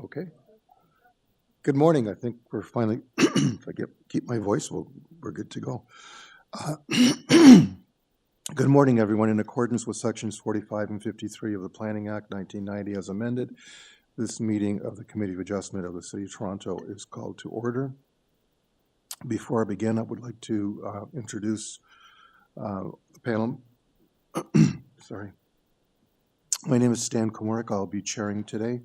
Okay. Good morning. I think we're finally, if I keep my voice, we're good to go. Good morning, everyone. In accordance with Sections 45 and 53 of the Planning Act 1990 as amended, this meeting of the Committee of Adjustment of the City of Toronto is called to order. Before I begin, I would like to introduce the panel. Sorry. My name is Stan Komorek. I'll be chairing today.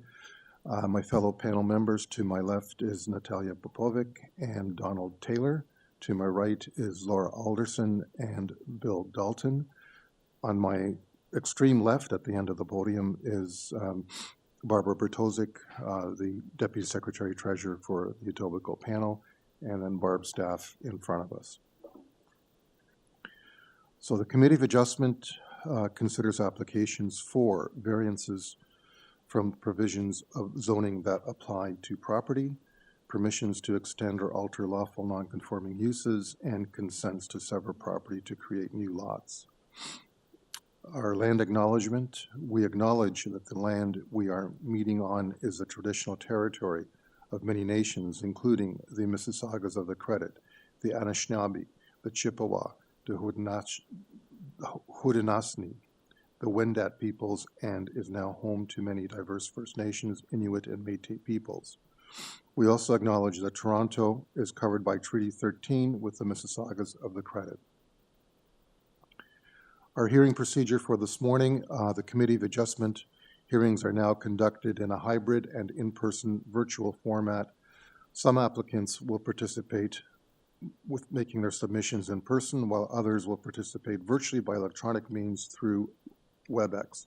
My fellow panel members, to my left is Natalia Popovic and Donald Taylor. To my right is Laura Alderson and Bill Dalton. On my extreme left at the end of the podium is Barbara Bertozik, the Deputy Secretary Treasurer for the Etobicoke panel, and then Barb's staff in front of us. So the Committee of Adjustment considers applications for variances from provisions of zoning that apply to property, permissions to extend or alter lawful non-conforming uses, and consents to sever property to create new lots. Our land acknowledgement: we acknowledge that the land we are meeting on is the traditional territory of many nations, including the Mississaugas of the Credit, the Anishinaabe, the Chippewa, the Haudenosaunee, the Wendat peoples, and is now home to many diverse First Nations, Inuit, and Métis peoples. We also acknowledge that Toronto is covered by Treaty 13 with the Mississaugas of the Credit. Our hearing procedure for this morning: the Committee of Adjustment hearings are now conducted in a hybrid and in-person virtual format. Some applicants will participate with making their submissions in person, while others will participate virtually by electronic means through WebEx.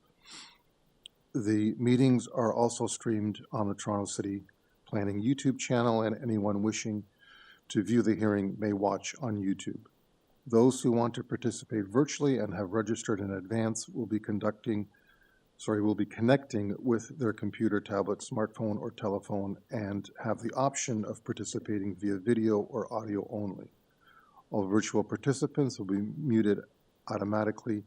The meetings are also streamed on the Toronto City Planning YouTube channel, and anyone wishing to view the hearing may watch on YouTube. Those who want to participate virtually and have registered in advance will be connecting with their computer, tablet, smartphone, or telephone, and have the option of participating via video or audio only. All virtual participants will be muted automatically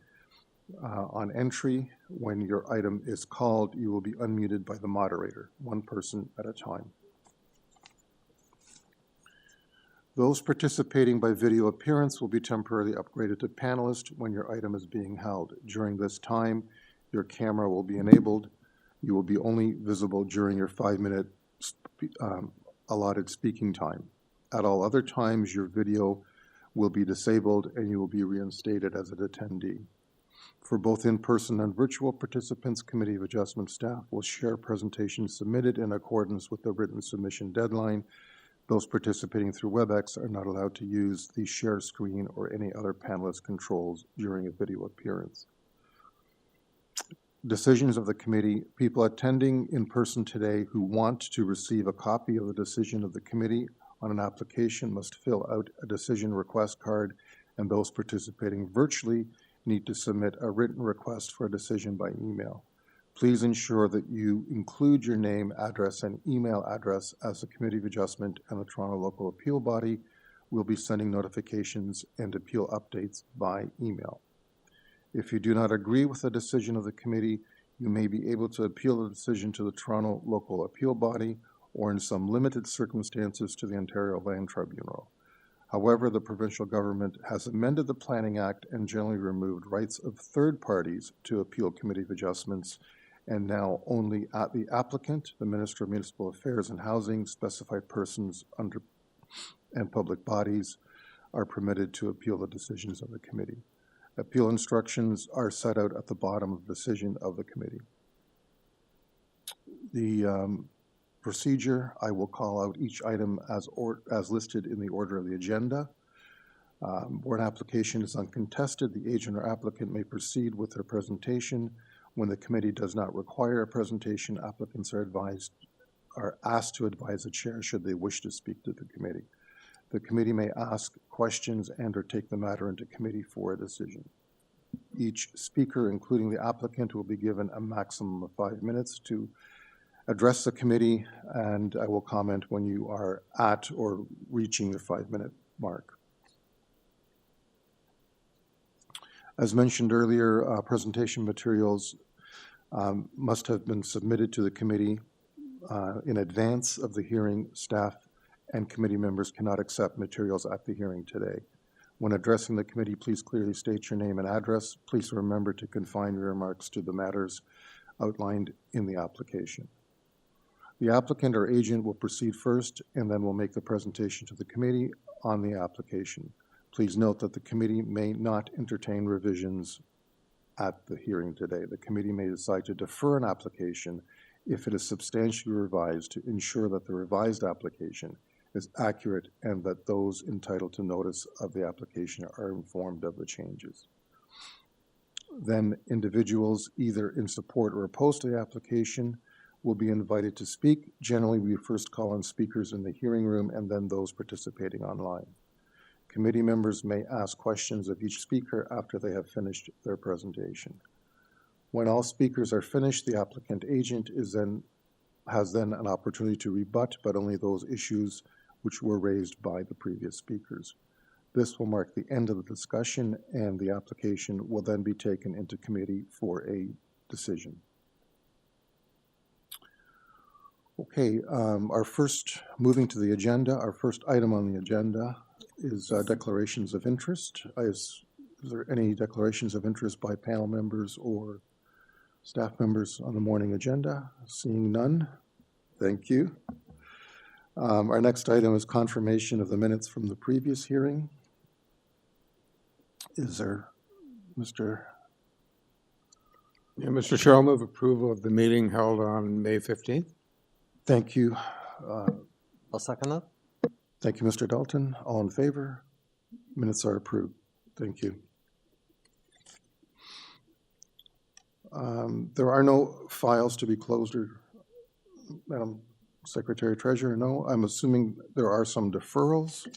on entry. When your item is called, you will be unmuted by the moderator, one person at a time. Those participating by video appearance will be temporarily upgraded to panelist when your item is being held. During this time, your camera will be enabled. You will be only visible during your 5-minute allotted speaking time. At all other times, your video will be disabled and you will be reinstated as an attendee. For both in-person and virtual participants, Committee of Adjustment staff will share presentations submitted in accordance with the written submission deadline. Those participating through WebEx are not allowed to use the share screen or any other panelist controls during a video appearance. Decisions of the committee: people attending in person today who want to receive a copy of the decision of the committee on an application must fill out a decision request card, and those participating virtually need to submit a written request for a decision by email. Please ensure that you include your name, address, and email address, as the Committee of Adjustment and the Toronto Local Appeal Body will be sending notifications and appeal updates by email. If you do not agree with the decision of the committee, you may be able to appeal the decision to the Toronto Local Appeal Body, or in some limited circumstances to the Ontario Land Tribunal. However, the provincial government has amended the Planning Act and generally removed rights of third parties to appeal Committee of Adjustments, and now only at the applicant, the Minister of Municipal Affairs and Housing, specified persons under and public bodies are permitted to appeal the decisions of the committee. Appeal instructions are set out at the bottom of the decision of the committee. The procedure: I will call out each item as listed in the order of the agenda. Where an application is uncontested, the agent or applicant may proceed with their presentation. When the committee does not require a presentation, applicants are asked to advise the chair should they wish to speak to the committee. The committee may ask questions and or take the matter into committee for a decision. Each speaker, including the applicant, will be given a maximum of 5 minutes to address the committee, and I will comment when you are at or reaching the 5-minute mark. As mentioned earlier, presentation materials must have been submitted to the committee In advance of the hearing, staff and committee members cannot accept materials at the hearing today. When addressing the committee, please clearly state your name and address. Please remember to confine your remarks to the matters outlined in the application. The applicant or agent will proceed first and then will make the presentation to the committee on the application. Please note that the committee may not entertain revisions at the hearing today. The committee may decide to defer an application if it is substantially revised to ensure that the revised application is accurate and that those entitled to notice of the application are informed of the changes. Then individuals either in support or opposed to the application will be invited to speak. Generally, we first call on speakers in the hearing room and then those participating online. Committee members may ask questions of each speaker after they have finished their presentation. When all speakers are finished, the applicant agent has then an opportunity to rebut, but only those issues which were raised by the previous speakers. This will mark the end of the discussion, and the application will then be taken into committee for a decision. Okay, moving to the agenda, our first item on the agenda is declarations of interest. Is there any declarations of interest by panel members or staff members on the morning agenda? Seeing none, thank you. Our next item is confirmation of the minutes from the previous hearing. Is there, Mr. Yeah, Mr. Chair, I'll move approval of the meeting held on May 15th. Thank you. I'll second that. Thank you, Mr. Dalton. All in favor? Minutes are approved. Thank you. There are no files to be closed, or Madam Secretary Treasurer, no? I'm assuming there are some deferrals.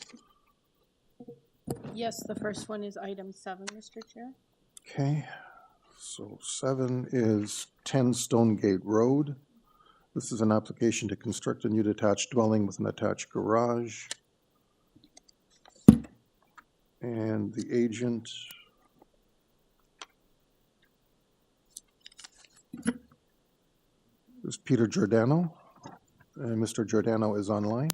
Yes, the first one is item 7, Mr. Chair. Okay, so 7 is 10 Stonegate Road. This is an application to construct a new detached dwelling with an attached garage. And the agent is Peter Giordano. And Mr. Giordano is online.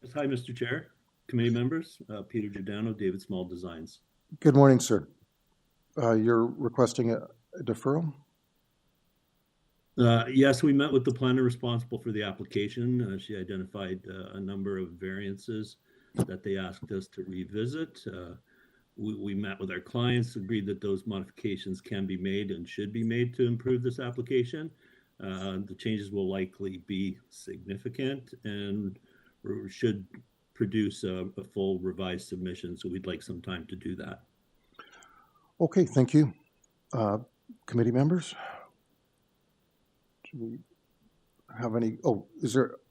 Yes, hi, Mr. Chair, committee members, Peter Giordano, David Small Designs. Good morning, sir. You're requesting a deferral? Yes, we met with the planner responsible for the application. She identified a number of variances that they asked us to revisit. We met with our clients, agreed that those modifications can be made and should be made to improve this application. The changes will likely be significant and should produce a full revised submission, so we'd like some time to do that. Okay, thank you. Committee members? Do we have any,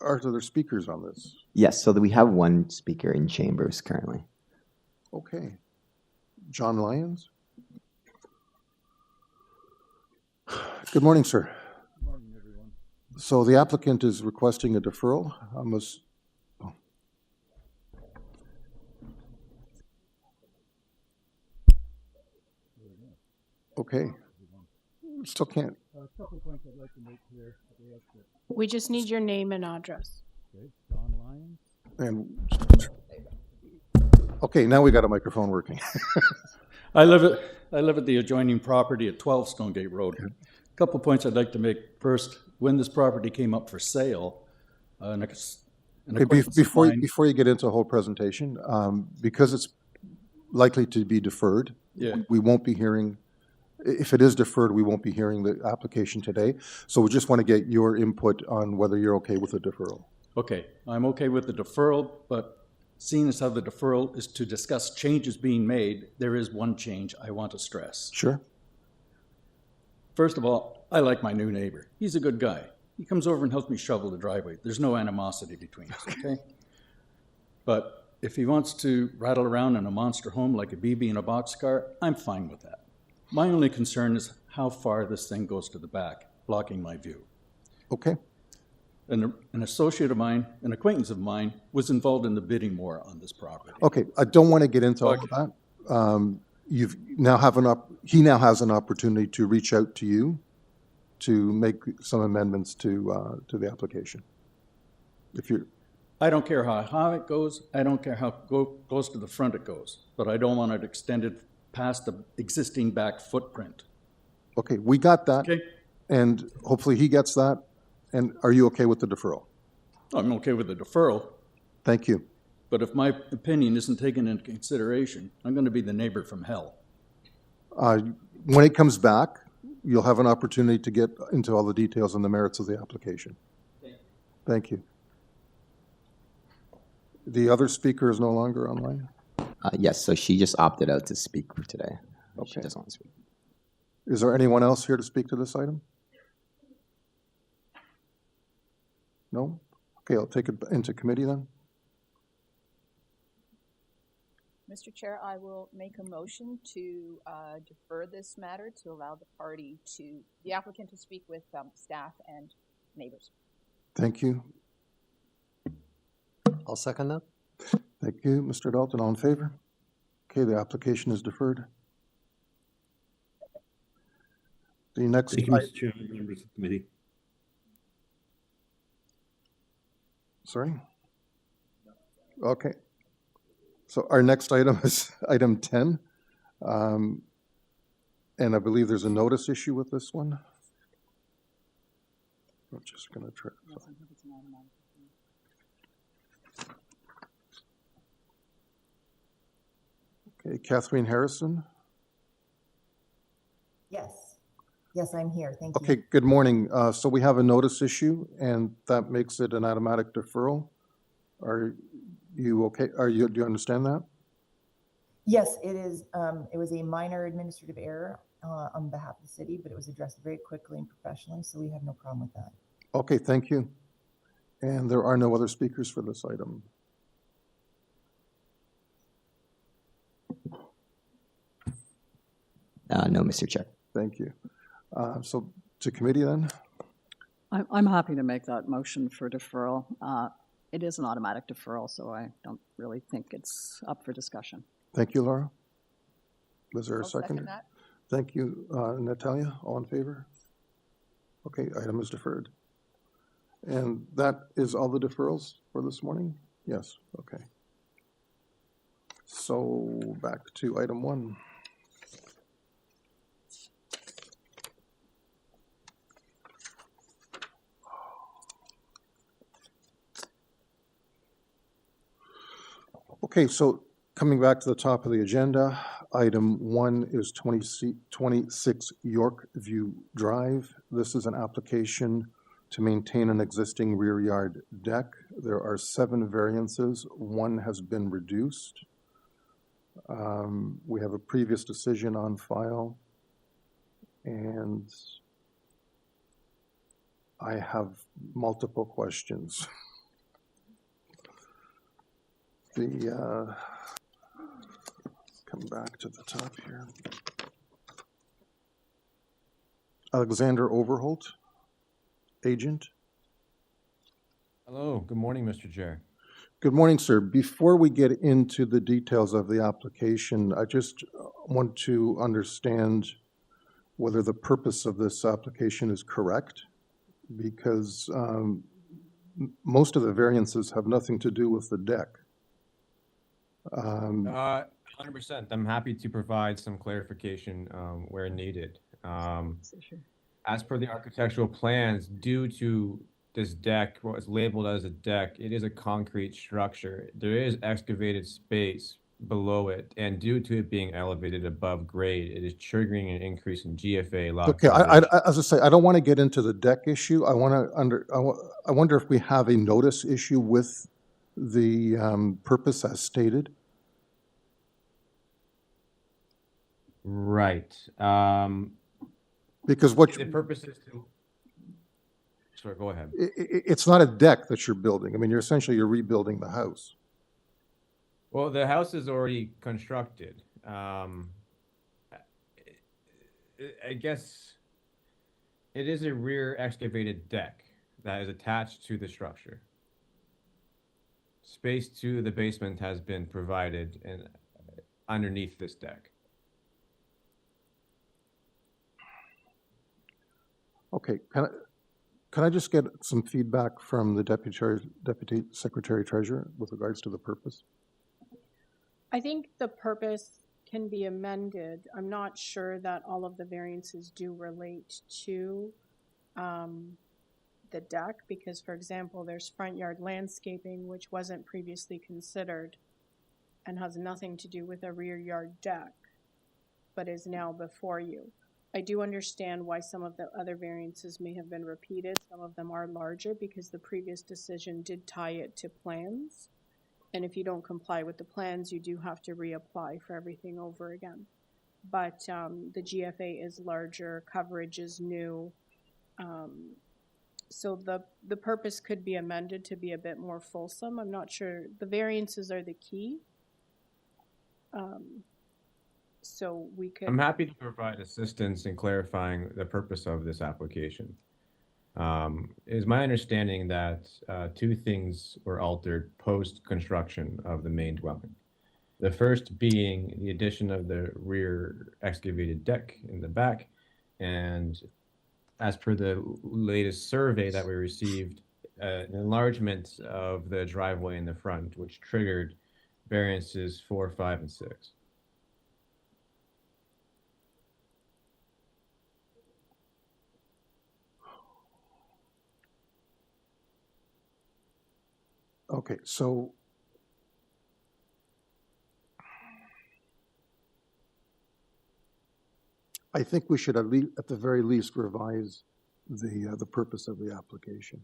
are there speakers on this? Yes, so that we have one speaker in chambers currently. Okay. John Lyons? Good morning, sir. Good morning, everyone. So the applicant is requesting a deferral. Okay. Still can't. A couple of points I'd like to make here at the outset. We just need your name and address. Okay, John Lyons. And okay, now we got a microphone working. I live at the adjoining property at 12 Stonegate Road. A couple of points I'd like to make. First, when this property came up for sale, Before you get into the whole presentation, because it's likely to be deferred, we won't be hearing. If it is deferred, we won't be hearing the application today. So we just want to get your input on whether you're okay with the deferral. Okay, I'm okay with the deferral, but seeing as how the deferral is to discuss changes being made, there is one change I want to stress. Sure. First of all, I like my new neighbor. He's a good guy. He comes over and helps me shovel the driveway. There's no animosity between us, okay? But if he wants to rattle around in a monster home like a BB in a boxcar, I'm fine with that. My only concern is how far this thing goes to the back, blocking my view. Okay. An associate of mine, an acquaintance of mine, was involved in the bidding war on this property. Okay, I don't want to get into all of that. He now has an opportunity to reach out to you to make some amendments to the application. If you're, I don't care how high it goes, I don't care how close to the front it goes, but I don't want it extended past the existing back footprint. okay, we got that, Okay? and hopefully he gets that. And are you okay with the deferral? I'm okay with the deferral, Thank you. but if my opinion isn't taken into consideration, I'm going to be the neighbor from hell. When it comes back, you'll have an opportunity to get into all the details and the merits of the application. Thank you. The other speaker is no longer online? Yes, so she just opted out to speak for today. She Okay. doesn't want to speak. Is there anyone else here to speak to this item? No? Okay, I'll take it into committee then. Mr. Chair, I will make a motion to defer this matter to allow the applicant to speak with staff and neighbors. Thank you. I'll second that. Thank you. Mr. Dalton, all in favor? Okay, the application is deferred. The next, Thank you, Mr. Chairman, members of the committee. sorry? Okay. So our next item is item 10. And I believe there's a notice issue with this one. I'm just going to try. Okay, Kathleen Harrison. Yes. Yes, I'm here. Thank you. Okay, good morning. So we have a notice issue, and that makes it an automatic deferral. Are you okay? Do you understand that? Yes, it is. It was a minor administrative error on behalf of the city, but it was addressed very quickly and professionally, so we have no problem with that. Okay, thank you. And there are no other speakers for this item. No, Mr. Chair. Thank you. So to committee then? I'm happy to make that motion for deferral. It is an automatic deferral, so I don't really think it's up for discussion. Thank you, Laura. Was there a I'll second second? that. Thank you, Natalia. All in favor? Okay, item is deferred. And that is all the deferrals for this morning? Yes, okay. So back to item 1. Okay, so coming back to the top of the agenda, item 1 is 26 Yorkview Drive. This is an application to maintain an existing rear yard deck. There are 7 variances. 1 has been reduced. We have a previous decision on file, and I have multiple questions. Come back to the top here. Alexander Overholt, agent. Hello, good morning, Mr. Chair. Good morning, sir. Before we get into the details of the application, I just want to understand whether the purpose of this application is correct, because most of the variances have nothing to do with the deck. 100%. I'm happy to provide some clarification where needed. As per the architectural plans, due to this deck, what is labeled as a deck, it is a concrete structure. There is excavated space below it, and due to it being elevated above grade, it is triggering an increase in GFA lot. Okay, as I say, I don't want to get into the deck issue. I wonder if we have a notice issue with the purpose as stated. Right. Because what The purpose is to. Sorry, go ahead. it's not a deck that you're building. I mean, you're rebuilding the house. Well, the house is already constructed. I guess it is a rear excavated deck that is attached to the structure. Space to the basement has been provided and underneath this deck. Okay, can I just get some feedback from the Deputy Secretary Treasurer with regards to the purpose? I think the purpose can be amended. I'm not sure that all of the variances do relate to the deck, because, for example, there's front yard landscaping, which wasn't previously considered and has nothing to do with a rear yard deck, but is now before you. I do understand why some of the other variances may have been repeated. Some of them are larger because the previous decision did tie it to plans. And if you don't comply with the plans, you do have to reapply for everything over again. But the GFA is larger, coverage is new. So the purpose could be amended to be a bit more fulsome. I'm not sure. The variances are the key. So we could. I'm happy to provide assistance in clarifying the purpose of this application. It is my understanding that two things were altered post-construction of the main dwelling. The first being the addition of the rear excavated deck in the back, and as per the latest survey that we received, an enlargement of the driveway in the front, which triggered variances 4, 5, and 6. Okay, so I think we should at the very least revise the purpose of the application.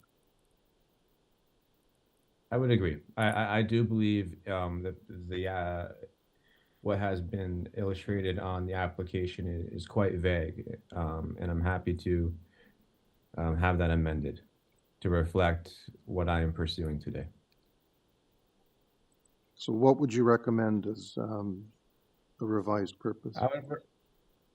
I would agree. I do believe that what has been illustrated on the application is quite vague, and I'm happy to have that amended to reflect what I am pursuing today. So what would you recommend as the revised purpose?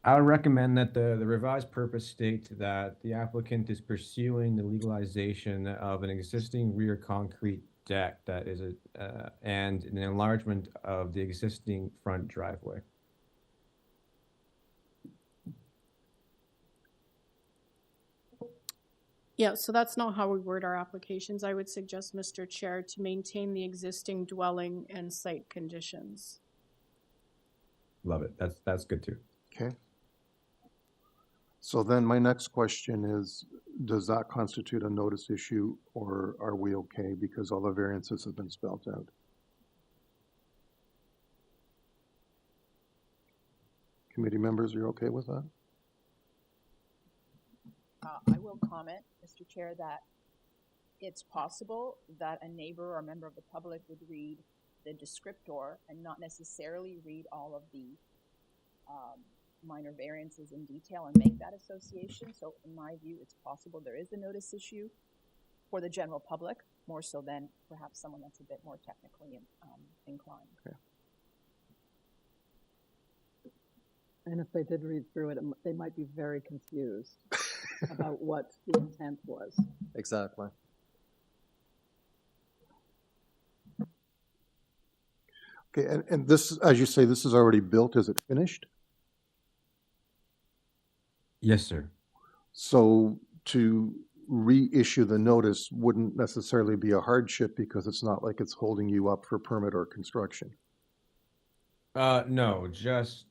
I would recommend that the revised purpose state that the applicant is pursuing the legalization of an existing rear concrete deck that is and an enlargement of the existing front driveway. Yeah, so that's not how we word our applications. I would suggest, Mr. Chair, to maintain the existing dwelling and site conditions. Love it. That's good too. Okay. So then my next question is, does that constitute a notice issue, or are we okay because all the variances have been spelled out? Committee members, you're okay with that? I will comment, Mr. Chair, that it's possible that a neighbor or a member of the public would read the descriptor and not necessarily read all of the minor variances in detail and make that association. So in my view, it's possible there is a notice issue for the general public, more so than perhaps someone that's a bit more technically inclined. Okay. And if they did read through it, they might be very confused about what the intent was. Exactly. Okay, and this, as you say, this is already built. Is it finished? Yes, sir. So to reissue the notice wouldn't necessarily be a hardship because it's not like it's holding you up for permit or construction. No, just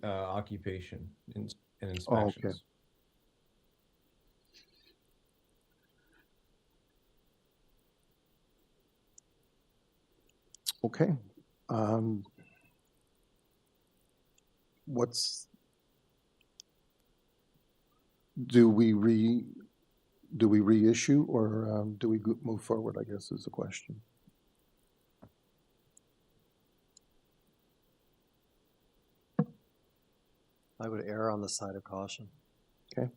occupation and inspections. Oh, okay. Okay. Do we reissue or do we move forward, I guess is the question. I would err on the side of caution. Okay.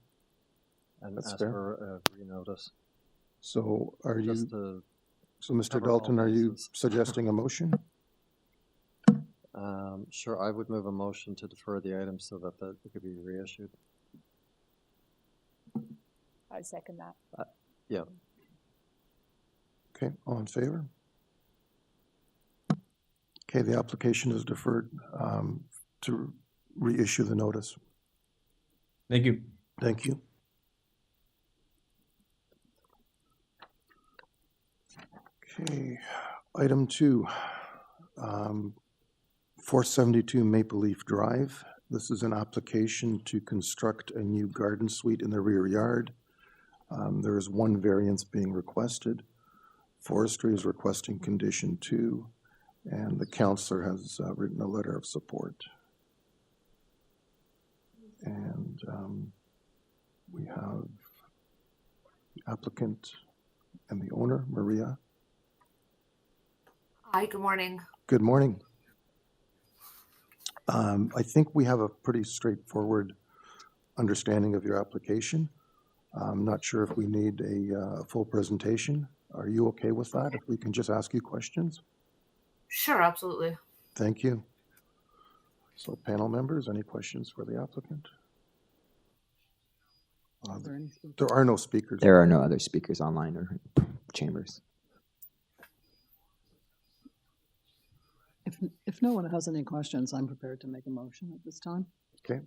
And That's ask fair. for a renotice. So are you, Just to so Mr. cover all Dalton, are you bases. suggesting a motion? Sure, I would move a motion to defer the item so that it could be reissued. I second that. Yeah. Okay, all in favor? Okay, the application is deferred to reissue the notice. Thank you. Thank you. Okay, item 2, 472 Maple Leaf Drive. This is an application to construct a new garden suite in the rear yard. There is one variance being requested. Forestry is requesting condition 2, and the counselor has written a letter of support. And we have the applicant and the owner, Maria. Hi, good morning. Good morning. I think we have a pretty straightforward understanding of your application. I'm not sure if we need a full presentation. Are you okay with that? If we can just ask you questions? Sure, absolutely. Thank you. So panel members, any questions for the applicant? There are no speakers. There are no other speakers online or chambers. If no one has any questions, I'm prepared to make a motion at this time. Okay.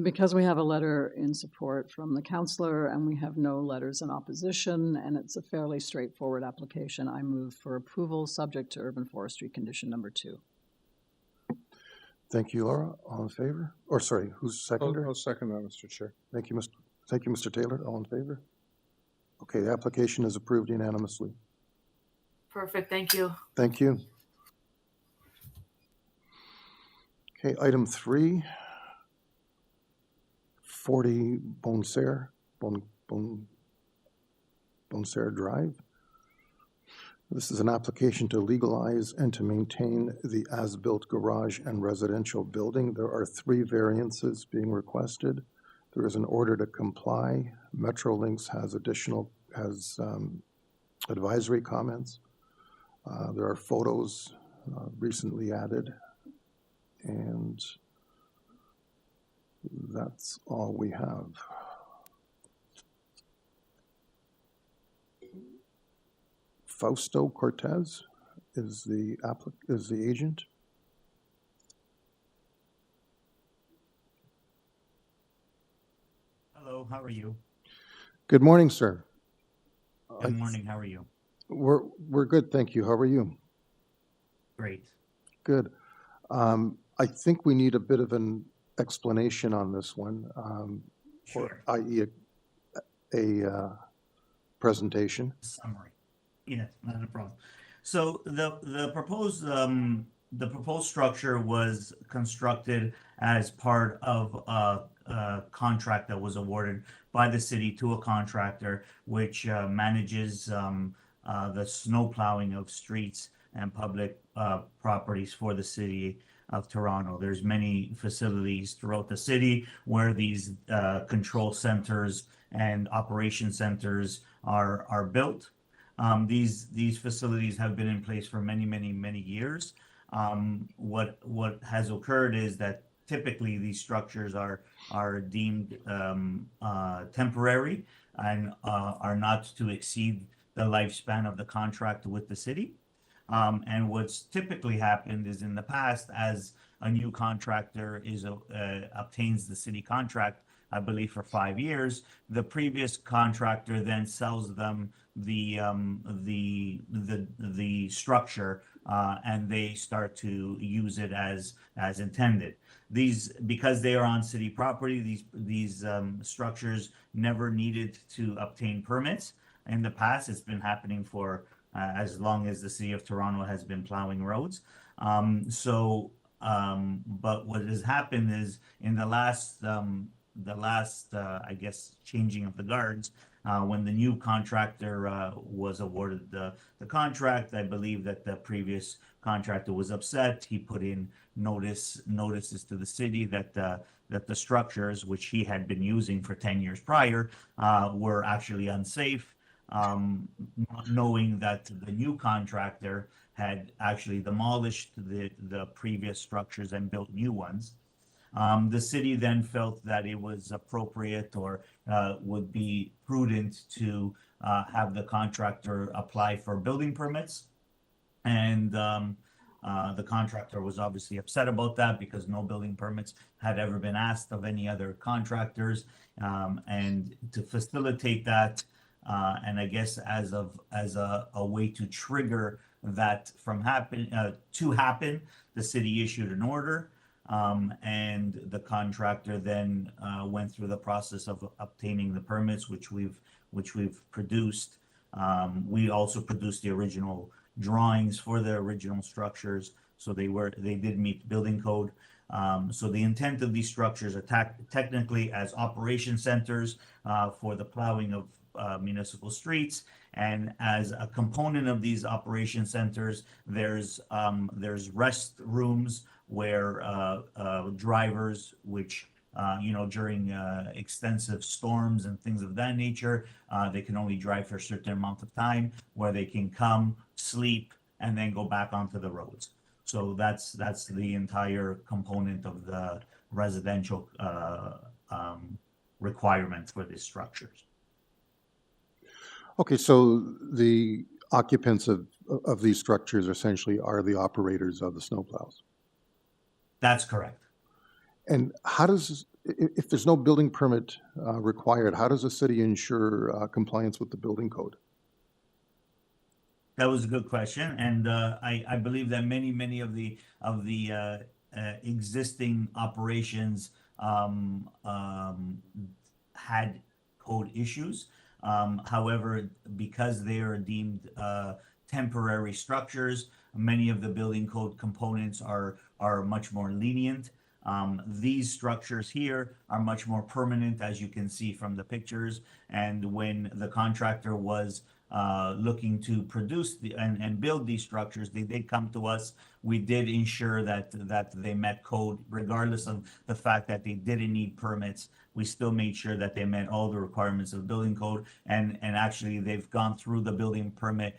Because we have a letter in support from the counselor and we have no letters in opposition, and it's a fairly straightforward application, I move for approval subject to urban forestry condition number 2. Thank you, Laura. All in favor? Or sorry, who's seconder? I'll second that, Mr. Chair. Thank you, Mr. Taylor. All in favor? Okay, the application is approved unanimously. Perfect, thank you. Thank you. Okay, item 3, 40 BONCER Drive. This is an application to legalize and to maintain the as-built garage and residential building. There are 3 variances being requested. There is an order to comply. Metrolinx has advisory comments. There are photos recently added. And that's all we have. Fausto Cortez is the agent. Hello, how are you? Good morning, sir. Good morning, how are you? We're good, thank you. How are you? Great. Good. I think we need a bit of an explanation on this one, Sure. or i.e. a presentation. Summary. Yes, not a problem. So the proposed structure was constructed as part of a contract that was awarded by the city to a contractor which manages the snow plowing of streets and public properties for the city of Toronto. There's many facilities throughout the city where these control centers and operation centers are built. These facilities have been in place for many years. What has occurred is that typically these structures are deemed temporary and are not to exceed the lifespan of the contract with the city. And what's typically happened is in the past, as a new contractor obtains the city contract, I believe for 5 years, the previous contractor then sells them the structure and they start to use it as intended. Because they are on city property, these structures never needed to obtain permits. In the past, it's been happening for as long as the city of Toronto has been plowing roads. But what has happened is in the last I guess changing of the guards, when the new contractor was awarded the contract, I believe that the previous contractor was upset. He put in notices to the city that the structures which he had been using for 10 years prior were actually unsafe. Not knowing that the new contractor had actually demolished the previous structures and built new ones. The city then felt that it was appropriate or would be prudent to have the contractor apply for building permits. And the contractor was obviously upset about that because no building permits had ever been asked of any other contractors. And to facilitate that, And I guess as a way to trigger that to happen, the city issued an order. And the contractor then went through the process of obtaining the permits, which we've produced. We also produced the original drawings for the original structures, so they did meet building code. So the intent of these structures are technically as operation centers for the plowing of municipal streets. And as a component of these operation centers, there's rest rooms where drivers, which during extensive storms and things of that nature, they can only drive for a certain amount of time, where they can come, sleep, and then go back onto the roads. So that's the entire component of the residential requirements for these structures. Okay, so the occupants of these structures essentially are the operators of the snowplows. That's correct. And how does, if there's no building permit required, how does the city ensure compliance with the building code? That was a good question, and I believe that many of the existing operations had code issues. However, because they are deemed temporary structures, many of the building code components are much more lenient. These structures here are much more permanent, as you can see from the pictures. And when the contractor was looking to produce and build these structures, they did come to us. We did ensure that they met code, regardless of the fact that they didn't need permits. We still made sure that they met all the requirements of the building code, and actually they've gone through the building permit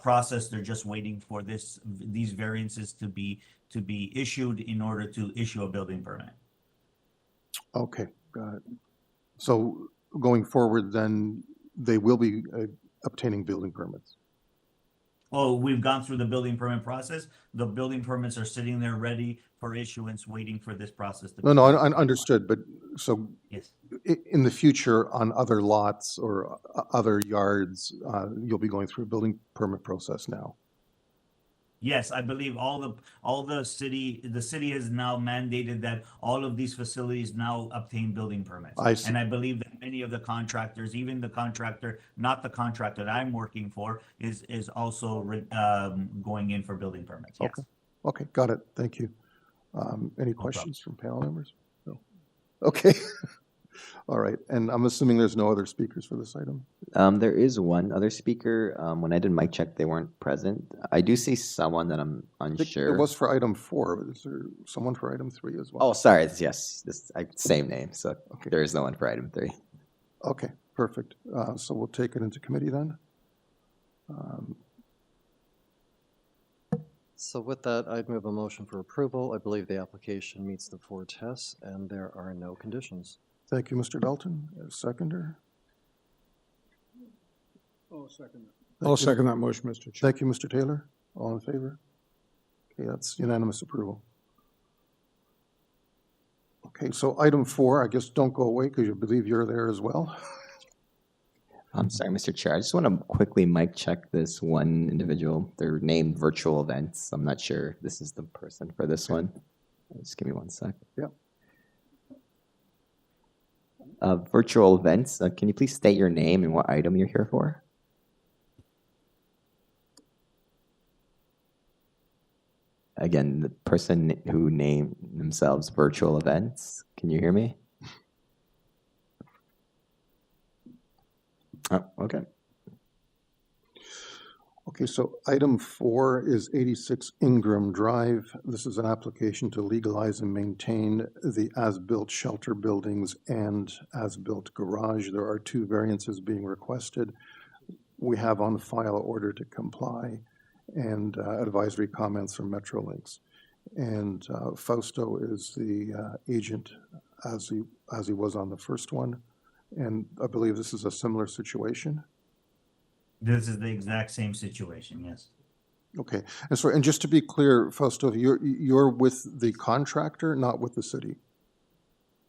process. They're just waiting for these variances to be issued in order to issue a building permit. Okay, got it. So going forward, then they will be obtaining building permits. Oh, we've gone through the building permit process. The building permits are sitting there ready for issuance, waiting for this process to. No, I understood, but so yes, in the future on other lots or other yards, you'll be going through a building permit process now. Yes, I believe the city has now mandated that all of these facilities now obtain building permits. I see. And I believe that many of the contractors, even the contractor, not the contractor that I'm working for, is also going in for building permits. Yes. Okay, got it. Thank you. Any questions from panel members? No. Okay. All right, and I'm assuming there's no other speakers for this item? There is one other speaker. When I did mic check, they weren't present. I do see someone that I'm unsure. It was for item 4. Is there someone for item 3 as well? Oh, sorry. Yes, same name. So okay. There is no one for item 3. Okay, perfect. So we'll take it into committee then. So with that, I'd move a motion for approval. I believe the application meets the 4 tests and there are no conditions. Thank you, Mr. Dalton. Seconder? I'll second that motion, Mr. Chair. Thank you, Mr. Taylor. All in favor? Okay, that's unanimous approval. Okay, so item 4, I guess don't go away because you believe you're there as well. I'm sorry, Mr. Chair. I just want to quickly mic check this one individual. They're named virtual events. I'm not sure this is the person for this one. Just give me 1 sec. Yep. Virtual events. Can you please state your name and what item you're here for? Again, the person who named themselves virtual events. Can you hear me? Oh, okay. Okay, so item 4 is 86 Ingram Drive. This is an application to legalize and maintain the as-built shelter buildings and as-built garage. There are 2 variances being requested. We have on file order to comply and advisory comments from Metrolinx. And Fausto is the agent as he was on the first one. And I believe this is a similar situation. This is the exact same situation, yes. Okay, and just to be clear, Fausto, you're with the contractor, not with the city?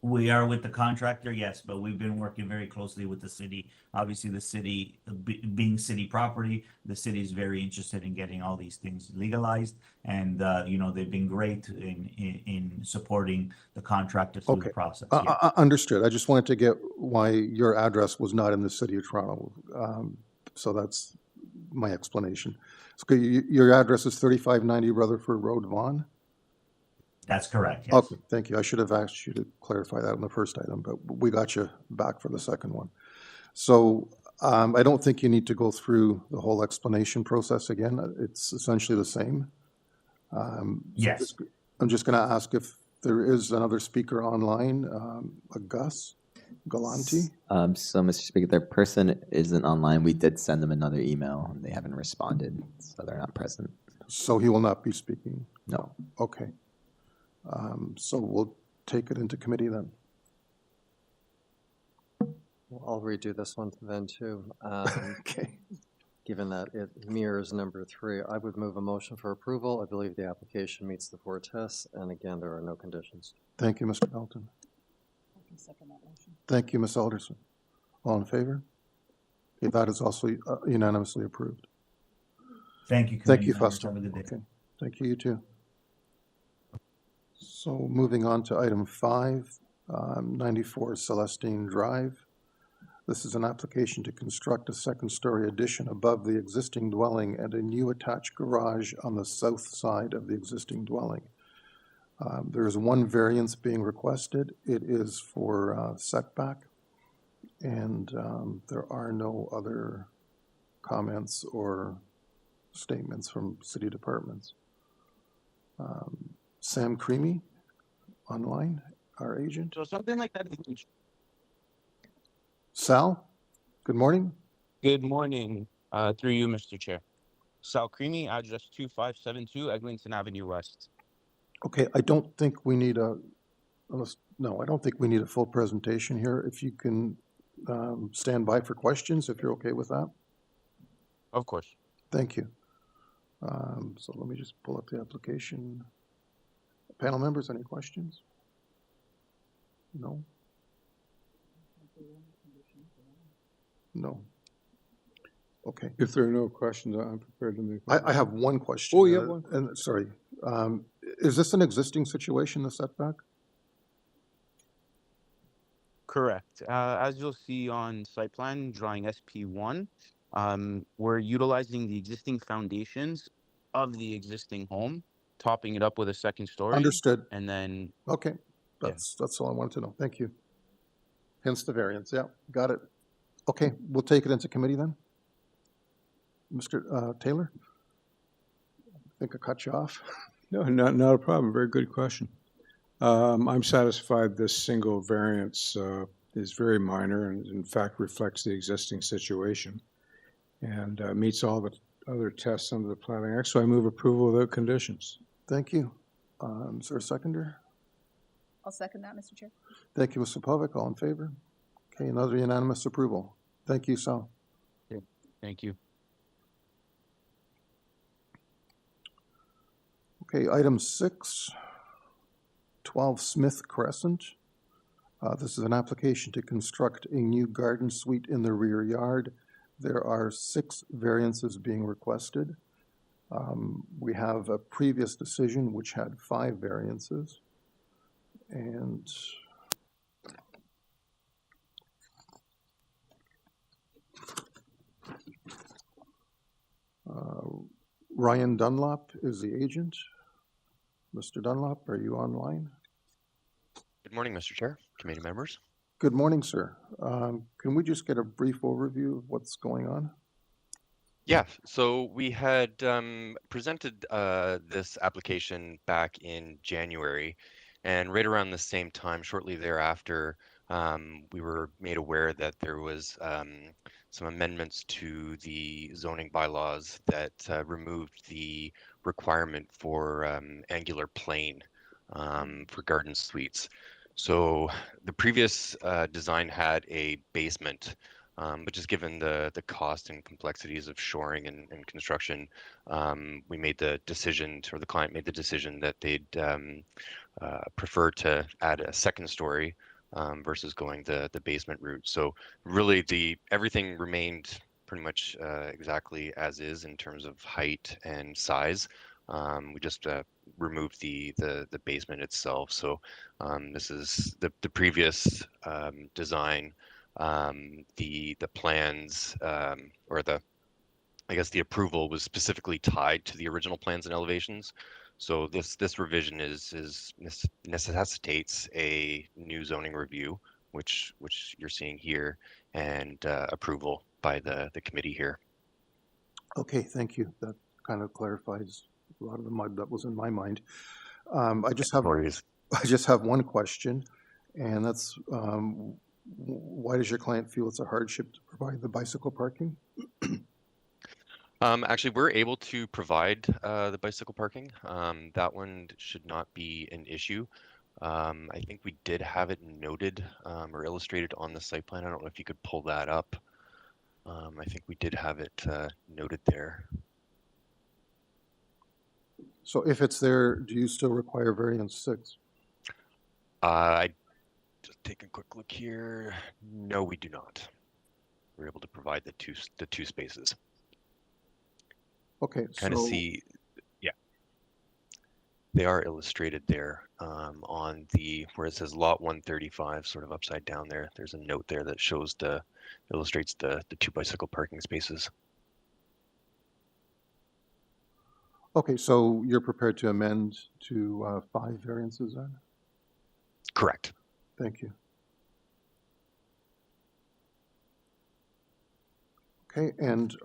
We are with the contractor, yes, but we've been working very closely with the city. Obviously, the city, being city property, the city is very interested in getting all these things legalized. And, you know, they've been great in supporting the contractor through the Okay. process. Yes. Understood. I just wanted to get why your address was not in the city of Toronto. So that's my explanation. So your address is 3590 Rutherford Road, Vaughan? That's correct, yes. Okay, thank you. I should have asked you to clarify that in the first item, but we got you back for the second one. So I don't think you need to go through the whole explanation process again. It's essentially the same. Yes. I'm just going to ask if there is another speaker online, a Gus Galanti. So, Mr. Speaker, their person isn't online. We did send them another email, and they haven't responded, so they're not present. So he will not be speaking? No. Okay. So we'll take it into committee then. Well, I'll redo this one then too. Okay. Given that it mirrors number 3, I would move a motion for approval. I believe the application meets the 4 tests, and again, there are no conditions. Thank you, Mr. Elton. I can second that motion. Thank you, Ms. Alderson. All in favor? Okay, that is also unanimously approved. Thank you. Thank you, members. Foster. Have a good day. Okay. Thank you, you too. So moving on to item 5, 94 Celestine Drive. This is an application to construct a second-story addition above the existing dwelling and a new attached garage on the south side of the existing dwelling. There is one variance being requested. It is for setback, and there are no other comments or statements from city departments. Sam Creamy, online, our agent. So something like that. Sal, good morning. Good morning, through you, Mr. Chair. Sal Creamy, address 2572 Eglinton Avenue West. Okay, I don't think we need a full presentation here. If you can stand by for questions, if you're okay with that. Of course. Thank you. So let me just pull up the application. Panel members, any questions? No? No. Okay. If there are no questions, I'm prepared to make. I have one question. Oh, you have one? And sorry, is this an existing situation, the setback? Correct. As you'll see on site plan drawing SP1, we're utilizing the existing foundations of the existing home, topping it up with a second story. Understood. And then. Okay, that's all I wanted to know. Thank you. Hence the variance. Yeah, got it. Okay, we'll take it into committee then. Mr. Taylor? I think I cut you off. No, not a problem. Very good question. I'm satisfied this single variance is very minor and in fact reflects the existing situation and meets all the other tests under the Planning Act. So I move approval without conditions. Thank you. Is there a seconder? I'll second that, Mr. Chair. Thank you, Mr. Povic. All in favor? Okay, another unanimous approval. Thank you, Sal. Thank you. Okay, item 6, 12 Smith Crescent. This is an application to construct a new garden suite in the rear yard. There are 6 variances being requested. We have a previous decision which had 5 variances. And Ryan Dunlop is the agent. Mr. Dunlop, are you online? Good morning, Mr. Chair, committee members. Good morning, sir. Can we just get a brief overview of what's going on? Yeah, so we had presented this application back in January, and right around the same time, shortly thereafter, we were made aware that there was some amendments to the zoning bylaws that removed the requirement for angular plane for garden suites. So the previous design had a basement, but just given the cost and complexities of shoring and construction, we made the decision, or the client made the decision that they'd prefer to add a second story versus going the basement route. So really everything remained pretty much exactly as is in terms of height and size. We just removed the basement itself. So this is the previous design. The plans or I guess the approval was specifically tied to the original plans and elevations. So this revision necessitates a new zoning review, which you're seeing here, and approval by the committee here. Okay, thank you. That kind of clarifies a lot of the mud that was in my mind. I just have one question, and that's why does your client feel it's a hardship to provide the bicycle parking? Actually, we're able to provide the bicycle parking. That one should not be an issue. I think we did have it noted or illustrated on the site plan. I don't know if you could pull that up. I think we did have it noted there. So if it's there, do you still require variance 6? I just take a quick look here. No, we do not. We're able to provide the two spaces. Okay, kind of see, yeah, they are illustrated there on where it says lot 135, sort of upside down there. There's a note there that shows illustrates the 2 bicycle parking spaces. Okay, so you're prepared to amend to 5 variances then? Correct. Thank you. Okay, and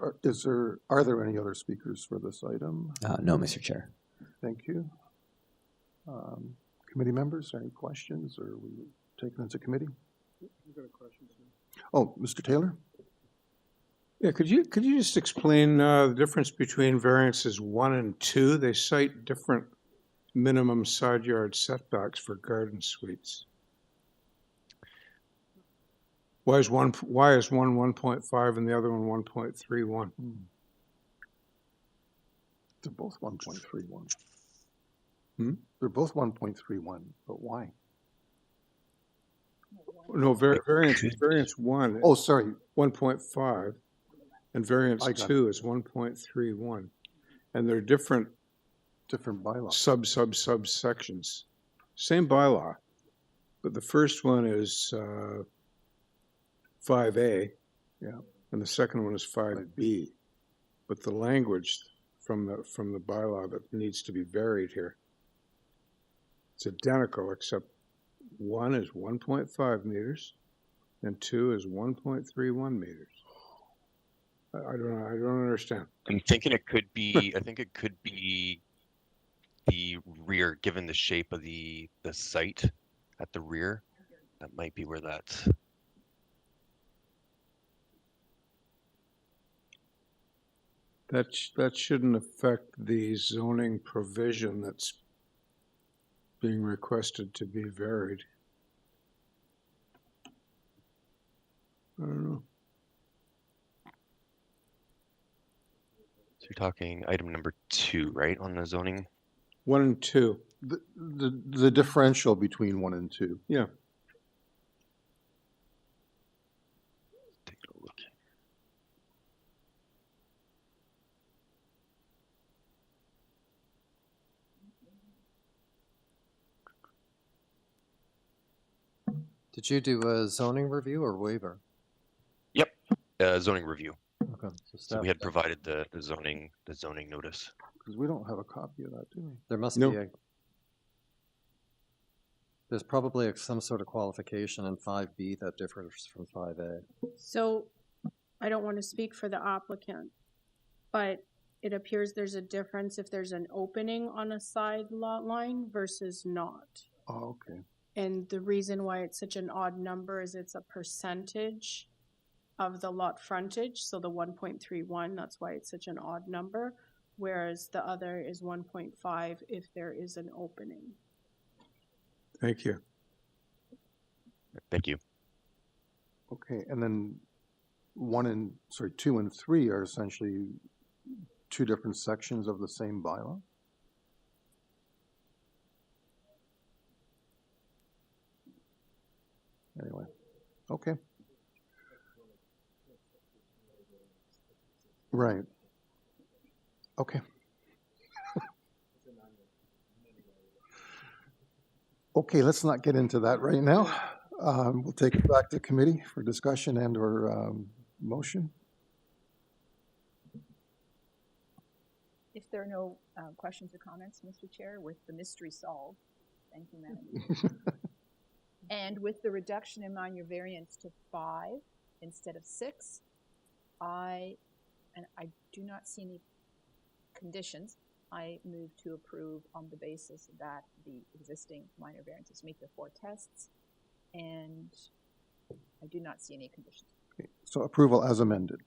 are there any other speakers for this item? No, Mr. Chair. Thank you. Committee members, any questions, or are we taking it to committee? I've got a question, sir. Oh, Mr. Taylor? Yeah, could you just explain the difference between variances 1 and 2? They cite different minimum side yard setbacks for garden suites. Why is one 1.5 and the other one 1.31? They're both 1.31. Hmm? They're both 1.31, but why? No, variance 1. Oh, sorry. 1.5, and variance 2 is 1.31, and they're different bylaws. Subsections. Same bylaw, but the first one is 5A, yeah, and the second one is 5B. But the language from the bylaw that needs to be varied here, it's identical, except 1 is 1.5 meters, and 2 is 1.31 meters. I don't know. I don't understand. I'm thinking it could be. I think it could be the rear, given the shape of the site at the rear. That might be where that's. That shouldn't affect the zoning provision that's being requested to be varied. I don't know. So you're talking item number 2, right, on the zoning? 1 and 2. The differential between 1 and 2. Yeah. Take a look. Did you do a zoning review or waiver? Yep, zoning review. Okay. So we had provided the zoning notice. Because we don't have a copy of that, do we? There must be there's probably some sort of qualification in 5B that differs from 5A. So I don't want to speak for the applicant, but it appears there's a difference if there's an opening on a side lot line versus not. Oh, okay. And the reason why it's such an odd number is it's a percentage of the lot frontage. So the 1.31, that's why it's such an odd number. Whereas the other is 1.5 if there is an opening. Thank you. Thank you. Okay, and then 2 and 3 are essentially 2 different sections of the same bylaw? anyway. Okay. Right. Okay. Okay, let's not get into that right now. We'll take it back to committee for discussion and or motion. If there are no questions or comments, Mr. Chair, with the mystery solved, thank you, Madam. And with the reduction in minor variance to 5 instead of 6, I do not see any conditions. I move to approve on the basis that the existing minor variances meet the 4 tests, and I do not see any conditions. Okay, so approval as amended.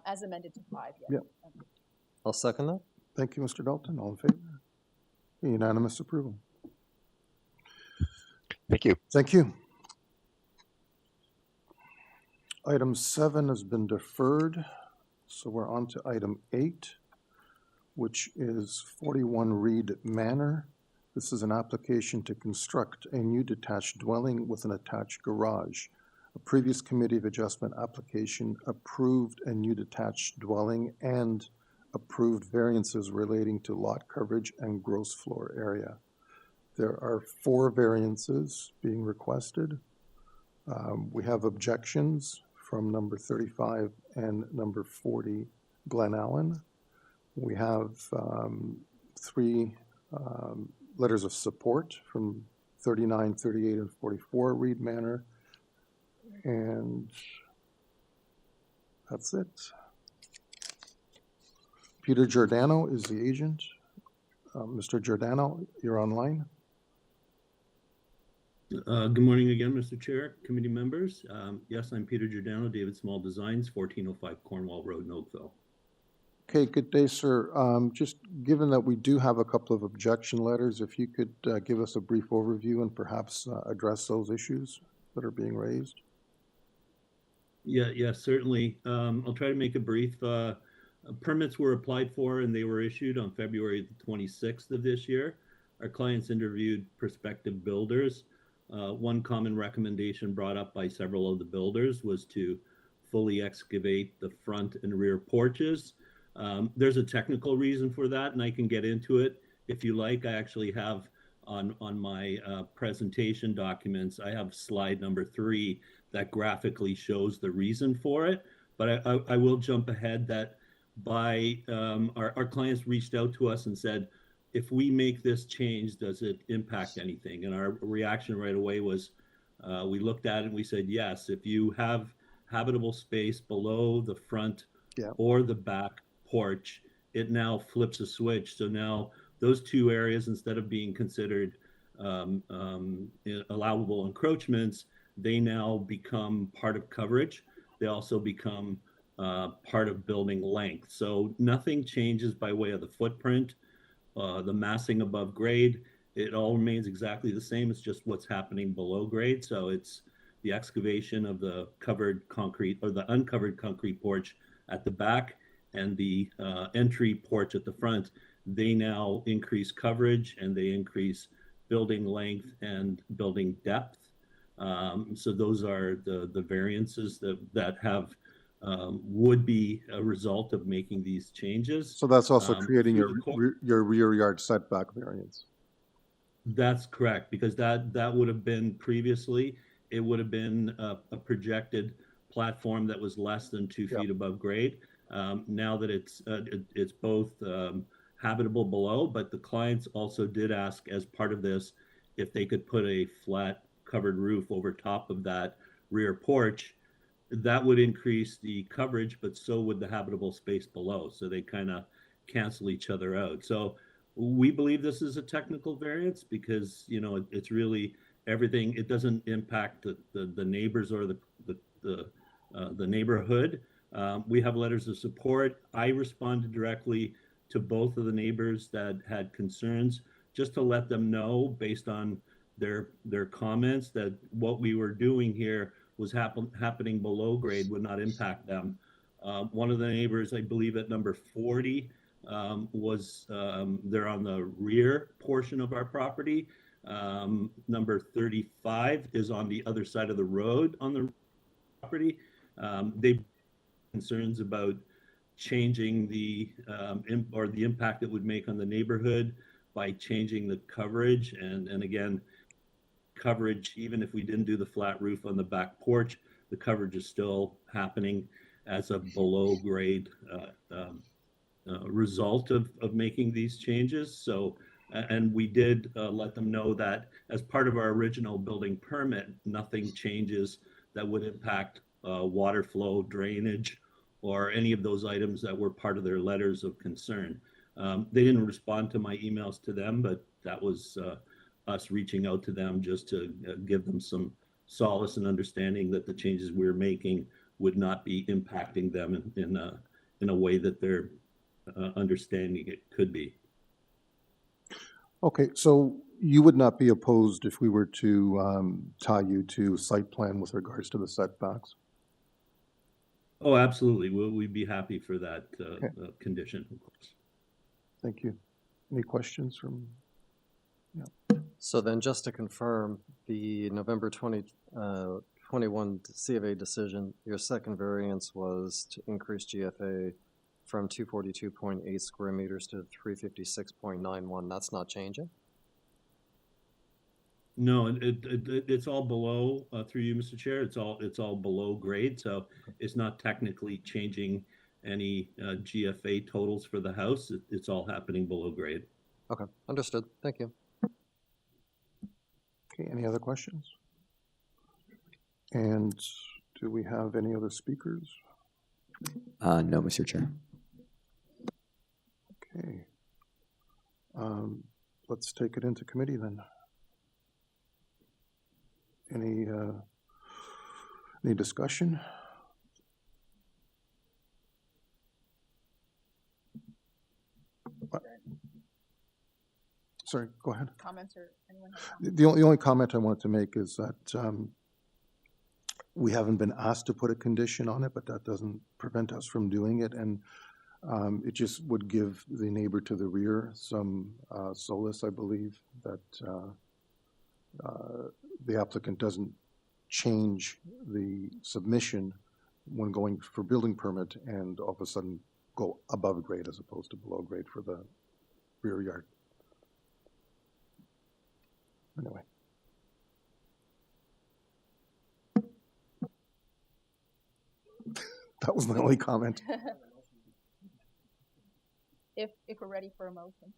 As amended to 5, yes. Yeah. I'll second that. Thank you, Mr. Dalton. All in favor? Unanimous approval. Thank you. Thank you. Item 7 has been deferred, so we're on to item 8, which is 41 REID Manor. This is an application to construct a new detached dwelling with an attached garage. A previous Committee of Adjustment application approved a new detached dwelling and approved variances relating to lot coverage and gross floor area. There are 4 variances being requested. We have objections from number 35 and number 40 Glen Allen. We have 3 letters of support from 39, 38, and 44 REID Manor. And that's it. Peter Giordano is the agent. Mr. Giordano, you're online. Good morning again, Mr. Chair, committee members. Yes, I'm Peter Giordano, David Small Designs, 1405 Cornwall Road in Oakville. Okay, good day, sir. Just given that we do have a couple of objection letters, if you could give us a brief overview and perhaps address those issues that are being raised. Yeah, certainly. I'll try to make it brief. Permits were applied for and they were issued on February the 26th of this year. Our clients interviewed prospective builders. One common recommendation brought up by several of the builders was to fully excavate the front and rear porches. There's a technical reason for that, and I can get into it if you like. I actually have on my presentation documents, I have slide number 3 that graphically shows the reason for it. But I will jump ahead that by our clients reached out to us and said, if we make this change, does it impact anything? And our reaction right away was, we looked at it and we said, yes, if you have habitable space below the front or the back porch, it now flips a switch. So now those 2 areas, instead of being considered allowable encroachments, they now become part of coverage. They also become part of building length. So nothing changes by way of the footprint. The massing above grade, it all remains exactly the same. It's just what's happening below grade. So it's the excavation of the covered concrete or the uncovered concrete porch at the back and the entry porch at the front. They now increase coverage and they increase building length and building depth. So those are the variances that have would be a result of making these changes. So that's also creating your rear yard setback variance. That's correct, because that would have been previously, it would have been a projected platform that was less than 2 feet above grade. Now that it's both habitable below, but the clients also did ask as part of this if they could put a flat covered roof over top of that rear porch. That would increase the coverage, but so would the habitable space below. So they kind of cancel each other out. So we believe this is a technical variance because, you know, it's really everything. It doesn't impact the neighbors or the neighborhood. We have letters of support. I responded directly to both of the neighbors that had concerns, just to let them know based on their comments that what we were doing here was happening below grade would not impact them. One of the neighbors, I believe at number 40, was they're on the rear portion of our property. Number 35 is on the other side of the road on the property. They concerns about changing the the impact it would make on the neighborhood by changing the coverage. And again, coverage, even if we didn't do the flat roof on the back porch, the coverage is still happening as a below grade result of making these changes. So, and we did let them know that as part of our original building permit, nothing changes that would impact water flow, drainage, or any of those items that were part of their letters of concern. They didn't respond to my emails to them, but that was us reaching out to them just to give them some solace and understanding that the changes we're making would not be impacting them in a way that they're understanding it could be. Okay, so you would not be opposed if we were to tie you to site plan with regards to the setbacks? Oh, absolutely. We'd be happy for that condition, of course. Thank you. Any questions from? Yeah. So then just to confirm, the November 2021 C of A decision, your second variance was to increase GFA from 242.8 square meters to 356.91. That's not changing? No, it's all below, through you, Mr. Chair, it's all below grade, so it's not technically changing any GFA totals for the house. It's all happening below grade. Okay, understood. Thank you. Okay, any other questions? And do we have any other speakers? No, Mr. Chair. Okay. Let's take it into committee then. Any discussion? Sorry, go ahead. Comments or anyone have comments? The only comment I wanted to make is that we haven't been asked to put a condition on it, but that doesn't prevent us from doing it. And it just would give the neighbor to the rear some solace, I believe, that the applicant doesn't change the submission when going for building permit and all of a sudden go above grade as opposed to below grade for the rear yard. Anyway. That was my only comment. If we're ready for a motion,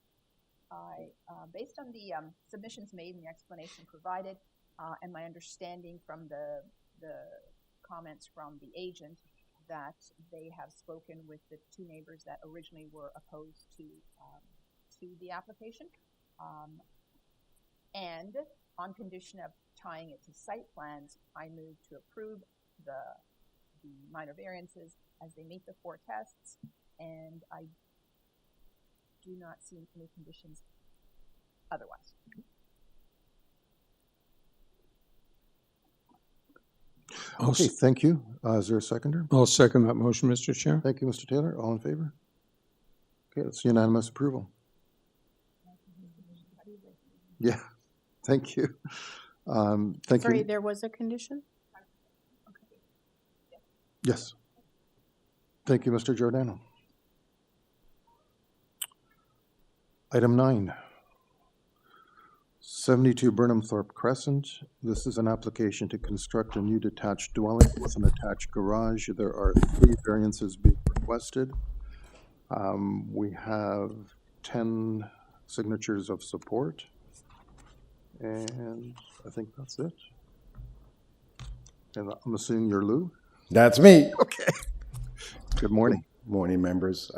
based on the submissions made and the explanation provided, and my understanding from the comments from the agent that they have spoken with the two neighbors that originally were opposed to the application, and on condition of tying it to site plans, I move to approve the minor variances as they meet the 4 tests, and I do not see any conditions otherwise. Okay, thank you. Is there a seconder? I'll second that motion, Mr. Chair. Thank you, Mr. Taylor. All in favor? Okay, that's unanimous approval. Yeah, thank you. Thank Sorry, you. there was a condition? Yes. Thank you, Mr. Giordano. Item 9, 72 Burnhamthorpe Crescent. This is an application to construct a new detached dwelling with an attached garage. There are 3 variances being requested. We have 10 signatures of support, and I think that's it. And I'm assuming you're Lou? That's me. Okay. Good morning. Morning, members.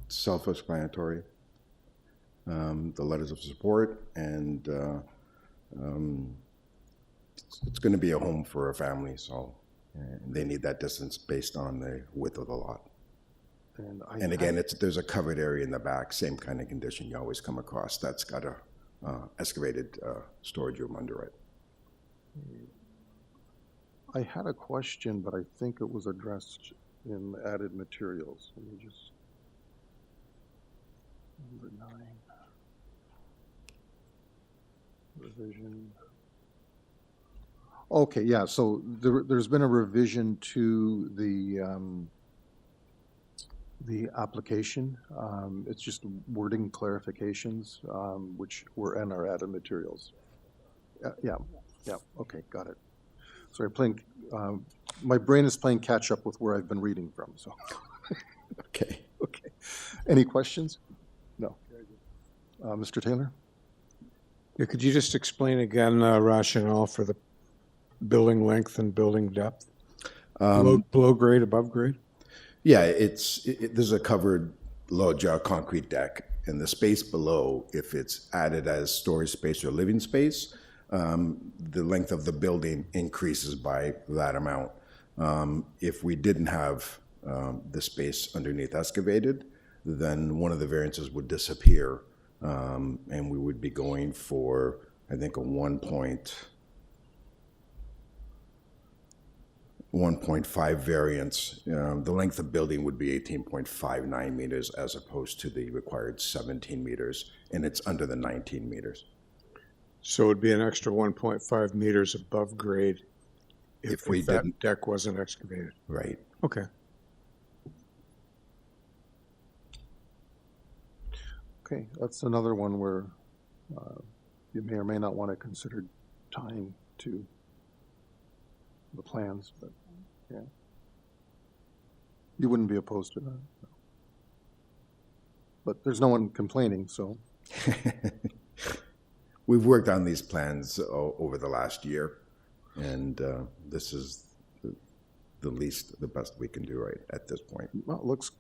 Self-explanatory. The letters of support, and it's going to be a home for a family, so they need that distance based on the width of the lot. And again, there's a covered area in the back, same kind of condition you always come across. That's got a excavated storage room under it. I had a question, but I think it was addressed in added materials. Let me just. Number 9. Revision. Okay, yeah, so there's been a revision to the application. It's just wording clarifications, which were in our added materials. Yeah, okay, got it. Sorry, my brain is playing catch up with where I've been reading from, so. Okay. Okay. Any questions? No. Mr. Taylor? Yeah, could you just explain again rationale for the building length and building depth? Below grade, above grade? Yeah, there's a covered low jaw concrete deck, and the space below, if it's added as storage space or living space, the length of the building increases by that amount. If we didn't have the space underneath excavated, then one of the variances would disappear, and we would be going for, I think, a 1.5 variance. The length of building would be 18.59 meters as opposed to the required 17 meters, and it's under the 19 meters. So it would be an extra 1.5 meters above grade if that deck wasn't excavated. Right. Okay. Okay, that's another one where you may or may not want to consider tying to the plans, but yeah. You wouldn't be opposed to that. No. But there's no one complaining, so. We've worked on these plans over the last year, and this is the best we can do right at this point. Well, it looks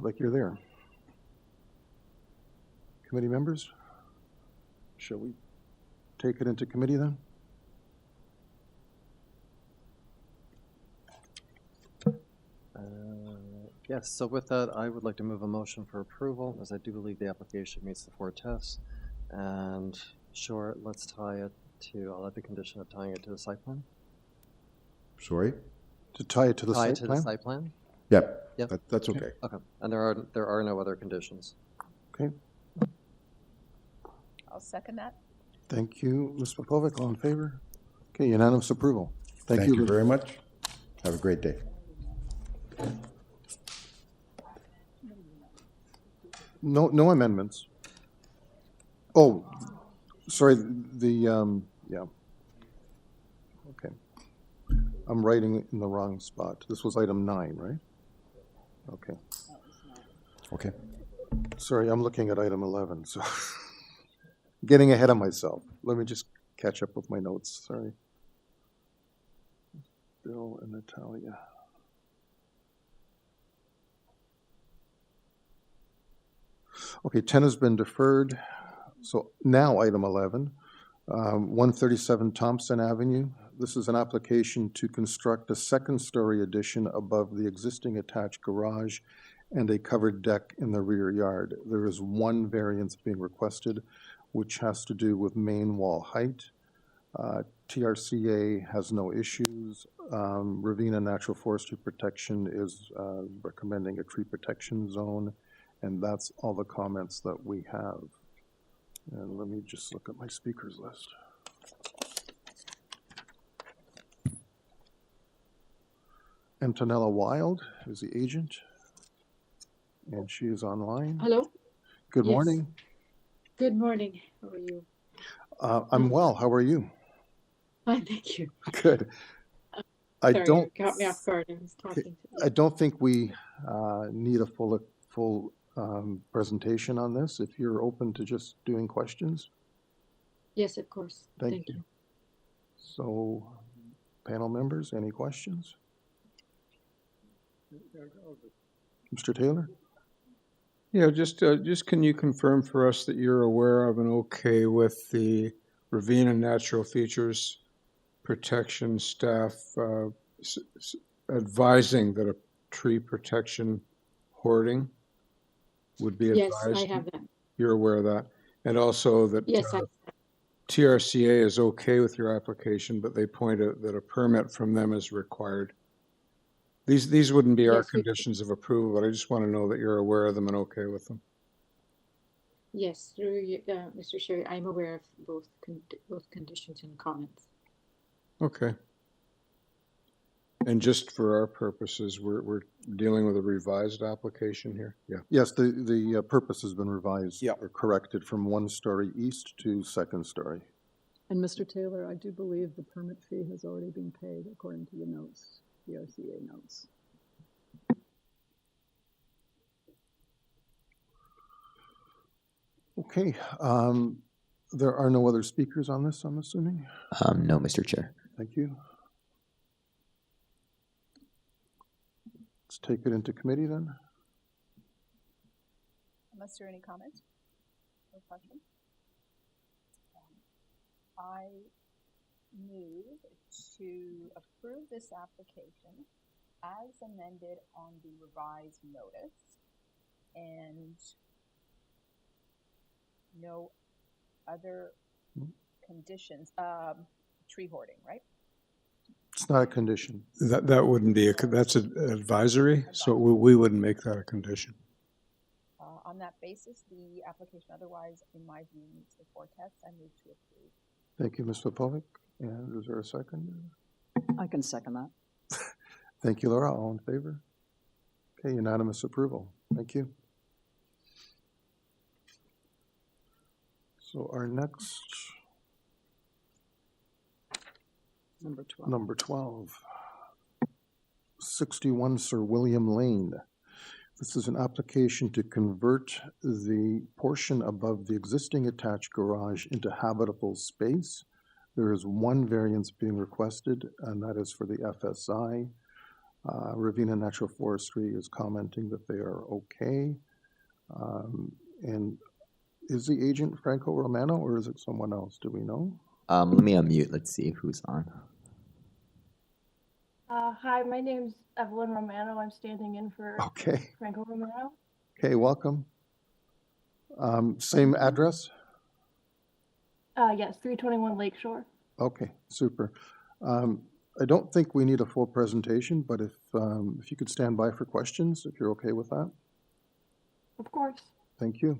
like you're there. Committee members, shall we take it into committee then? Yes, so with that, I would like to move a motion for approval, as I do believe the application meets the 4 tests. And sure, let's tie it to, I'll add the condition of tying it to the site plan. Sorry? To tie it to the Tie it site to plan? the site plan? Yep. Yep. That's okay. Okay, and there are no other conditions. Okay, I'll second that. thank you. Ms. Popovic, all in favor? Okay, unanimous approval. Thank you very much. Have a great day. No amendments. Oh, sorry, yeah. Okay. I'm writing in the wrong spot. This was item 9, right? Okay. Okay. Sorry, I'm looking at item 11, so getting ahead of myself. Let me just catch up with my notes, sorry. Bill and Natalia. Okay, 10 has been deferred. So now item 11, 137 Thompson Avenue. This is an application to construct a second-story addition above the existing attached garage and a covered deck in the rear yard. There is one variance being requested, which has to do with main wall height. TRCA has no issues. Ravenna Natural Forestry Protection is recommending a tree protection zone, and that's all the comments that we have. And let me just look at my speakers list. Antonella Wild is the agent, and she is online. Hello. Good Yes. morning. Good morning. How are you? I'm well. How are you? Fine, thank you. Good. I Sorry, don't. you caught me off guard. I was talking to I don't think we need a full presentation on this. If you're open to just doing questions. Yes, of course. Thank you. So, panel members, any questions? Mr. Taylor? Yeah, just can you confirm for us that you're aware of and okay with the Ravenna Natural Features Protection staff advising that a tree protection hoarding would be advised? Yes, I have that. You're aware of that? And also that Yes, TRCA is okay with your application, but they point out that a permit from them is required. These wouldn't be our Yes, conditions of approval, but I just want to know that you're aware of them and okay with them. Yes, through you, Mr. Chair, I'm aware of both conditions and comments. Okay. And just for our purposes, we're dealing with a revised application here? Yeah. Yes, the purpose has been revised. Yeah. Or corrected from 1-story east to 2nd-story. And Mr. Taylor, I do believe the permit fee has already been paid according to the notes, the RCA notes. Okay, there are no other speakers on this, I'm assuming? No, Mr. Chair. Thank you. Let's take it into committee then. Unless there are any comments or questions? I move to approve this application as amended on the revised notice and no other conditions. Tree hoarding, right? It's not a condition. That wouldn't be that's an advisory, so we wouldn't make that a condition. On that basis, the application otherwise, in my view, meets the 4 tests. I move to approve. Thank you, Ms. Popovic. And is there a second? I can second that. Thank you, Laura. All in favor? Okay, unanimous approval. Thank you. So our next, number 12, 61 Sir William Lane. This is an application to convert the portion above the existing attached garage into habitable space. There is one variance being requested, and that is for the FSI. Ravenna Natural Forestry is commenting that they are okay. And is the agent Franco Romano, or is it someone else? Do we know? Let me unmute. Let's see who's on. Hi, my name's Evelyn Romano. I'm standing in for Franco Romano. Okay, welcome. Same address? Yes, 321 Lakeshore. Okay, super. I don't think we need a full presentation, but if you could stand by for questions, if you're okay with that. Of course. Thank you.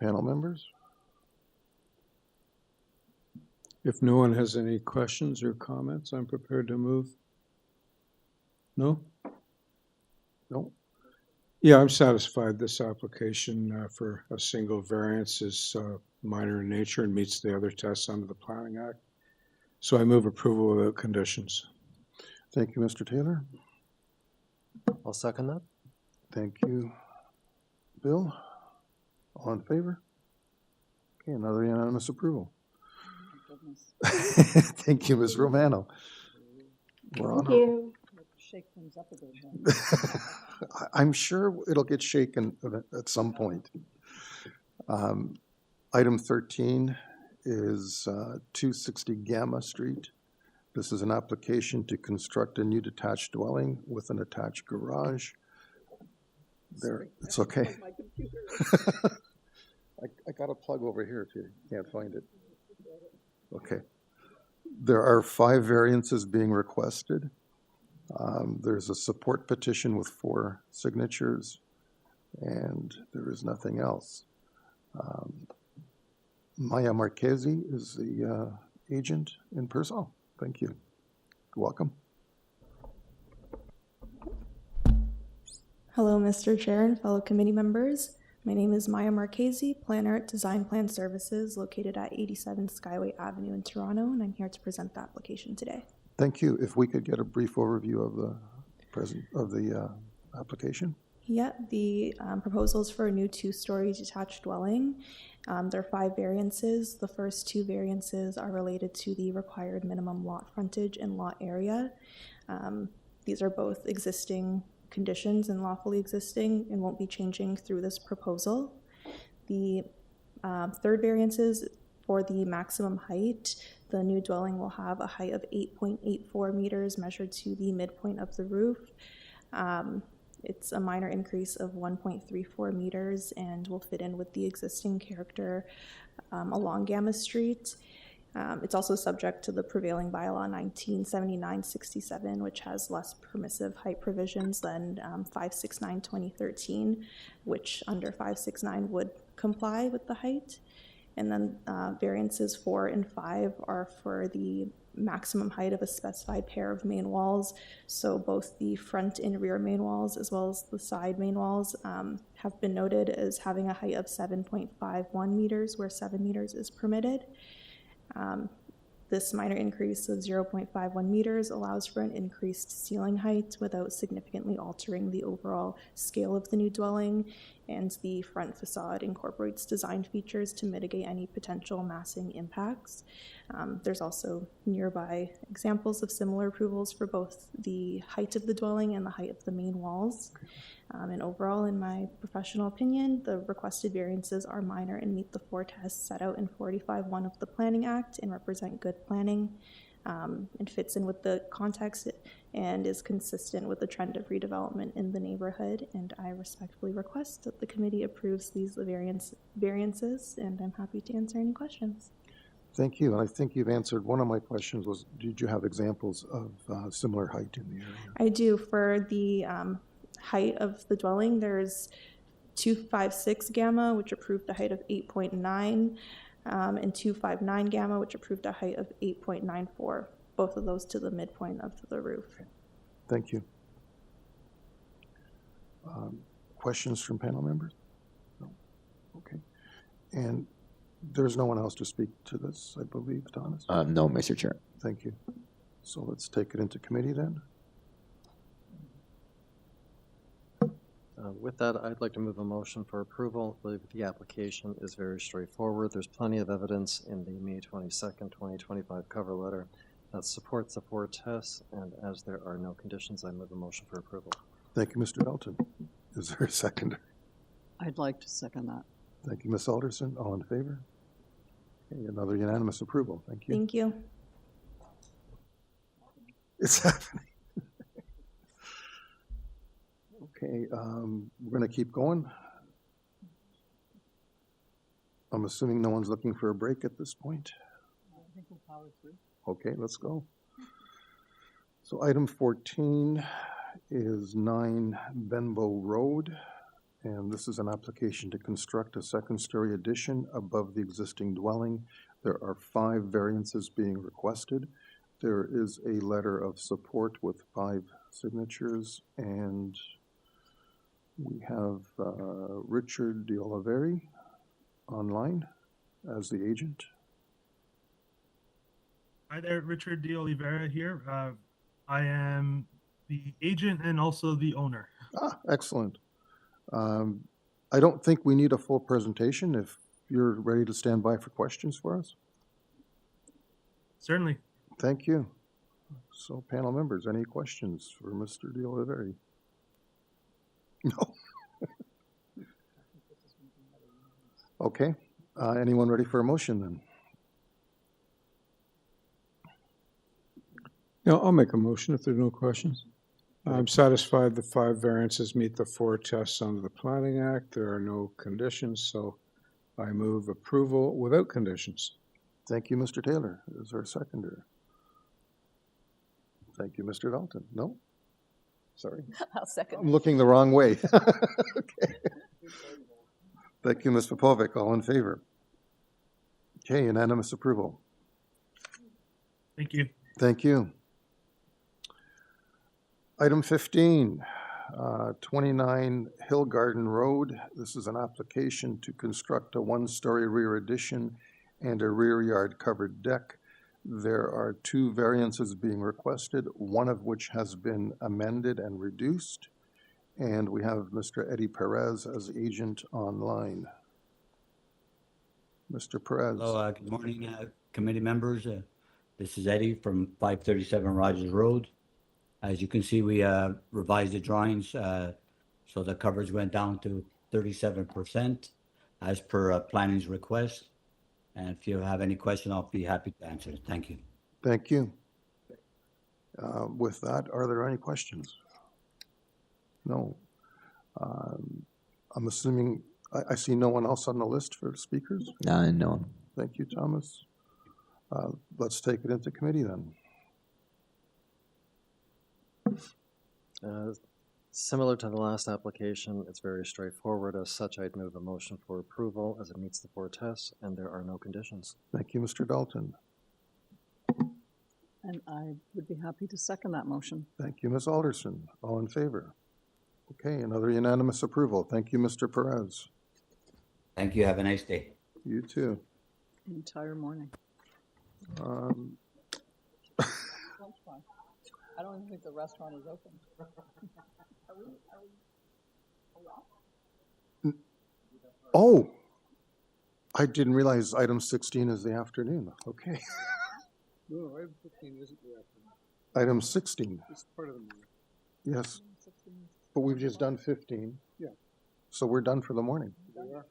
Panel members? If no one has any questions or comments, I'm prepared to move. No? No. Yeah, I'm satisfied this application for a single variance is minor in nature and meets the other tests under the Planning Act. So I move approval without conditions. Thank you, Mr. Taylor. I'll second that. Thank you, Bill. All in favor? Okay, another unanimous approval. Thank you, Ms. Romano. Thank you. Shake things up a bit. I'm sure it'll get shaken at some point. Item 13 is 260 Gamma Street. This is an application to construct a new detached dwelling with an attached garage. There, it's okay. I got a plug over here if you can't find it. Okay. There are 5 variances being requested. There's a support petition with 4 signatures, and there is nothing else. Maya Marchesi is the agent in person. Oh, thank you. Welcome. Hello, Mr. Chair and fellow committee members. My name is Maya Marchesi, planner at Design Plan Services, located at 87 Skyway Avenue in Toronto, and I'm here to present the application today. Thank you. If we could get a brief overview of the application. Yeah, the proposal is for a new 2-story detached dwelling. There are 5 variances. The first 2 variances are related to the required minimum lot frontage and lot area. These are both existing conditions and lawfully existing and won't be changing through this proposal. The third variance is for the maximum height. The new dwelling will have a height of 8.84 meters measured to the midpoint of the roof. It's a minor increase of 1.34 meters and will fit in with the existing character along Gamma Street. It's also subject to the prevailing bylaw 1979-67, which has less permissive height provisions than 569-2013, which under 569 would comply with the height. And then variances 4 and 5 are for the maximum height of a specified pair of main walls. So both the front and rear main walls, as well as the side main walls, have been noted as having a height of 7.51 meters, where 7 meters is permitted. This minor increase of 0.51 meters allows for an increased ceiling height without significantly altering the overall scale of the new dwelling, and the front facade incorporates design features to mitigate any potential massing impacts. There's also nearby examples of similar approvals for both the height of the dwelling and the height of the main walls. And overall, in my professional opinion, the requested variances are minor and meet the 4 tests set out in 45(1) of the Planning Act and represent good planning, and fits in with the context and is consistent with the trend of redevelopment in the neighborhood. And I respectfully request that the committee approves these variances, and I'm happy to answer any questions. Thank you. And I think you've answered one of my questions was, did you have examples of similar height in the area? I do. For the height of the dwelling, there's 256 Gamma, which approved a height of 8.9, and 259 Gamma, which approved a height of 8.94, both of those to the midpoint of the roof. Thank you. Questions from panel members? No. Okay. And there's no one else to speak to this, I believe, Thomas? No, Mr. Chair. Thank you. So let's take it into committee then. With that, I'd like to move a motion for approval. I believe the application is very straightforward. There's plenty of evidence in the May 22nd, 2025 cover letter that supports the 4 tests, and as there are no conditions, I move a motion for approval. Thank you, Mr. Dalton. Is there a second? I'd like to second that. Thank you, Ms. Alderson. All in favor? Okay, another unanimous approval. Thank you. Thank you. It's happening. Okay, we're going to keep going. I'm assuming no one's looking for a break at this point. I think we'll power through. Okay, let's go. So item 14 is 9 BENBOW Road, and this is an application to construct a second-story addition above the existing dwelling. There are 5 variances being requested. There is a letter of support with 5 signatures, and we have Richard De Oliveri online as the agent. Hi there, Richard De Oliveira here. I am the agent and also the owner. Ah, excellent. I don't think we need a full presentation if you're ready to stand by for questions for us. Certainly. Thank you. So panel members, any questions for Mr. De Oliveri? No. Okay. Anyone ready for a motion then? Yeah, I'll make a motion if there are no questions. I'm satisfied the 5 variances meet the 4 tests under the Planning Act. There are no conditions, so I move approval without conditions. Thank you, Mr. Taylor. Is there a seconder? Thank you, Mr. Dalton. No? Sorry. I'll second. I'm looking the wrong way. Okay. Thank you, Ms. Popovic. All in favor? Okay, unanimous approval. Thank you. Thank you. Item 15, 29 Hill Garden Road. This is an application to construct a 1-story rear addition and a rear yard covered deck. There are 2 variances being requested, one of which has been amended and reduced. And we have Mr. Eddie Perez as agent online. Mr. Perez. Hello, good morning, committee members. This is Eddie from 537 Rogers Road. As you can see, we revised the drawings, so the coverage went down to 37% as per planning's request. And if you have any question, I'll be happy to answer. Thank you. Thank you. With that, are there any questions? No. I'm assuming, I see no one else on the list for speakers? No. Thank you, Thomas. Let's take it into committee then. Similar to the last application, it's very straightforward. As such, I'd move a motion for approval as it meets the 4 tests and there are no conditions. Thank you, Mr. Dalton. And I would be happy to second that motion. Thank you, Ms. Alderson. All in favor? Okay, another unanimous approval. Thank you, Mr. Perez. Thank you. Have a nice day. You too. The entire morning. I don't even think the restaurant is open. Oh, I didn't realize item 16 is the afternoon. Okay. No, item 15 isn't the afternoon. Item 16. It's part of the morning. Yes. But we've just done 15. Yeah. So we're done for the morning. We are.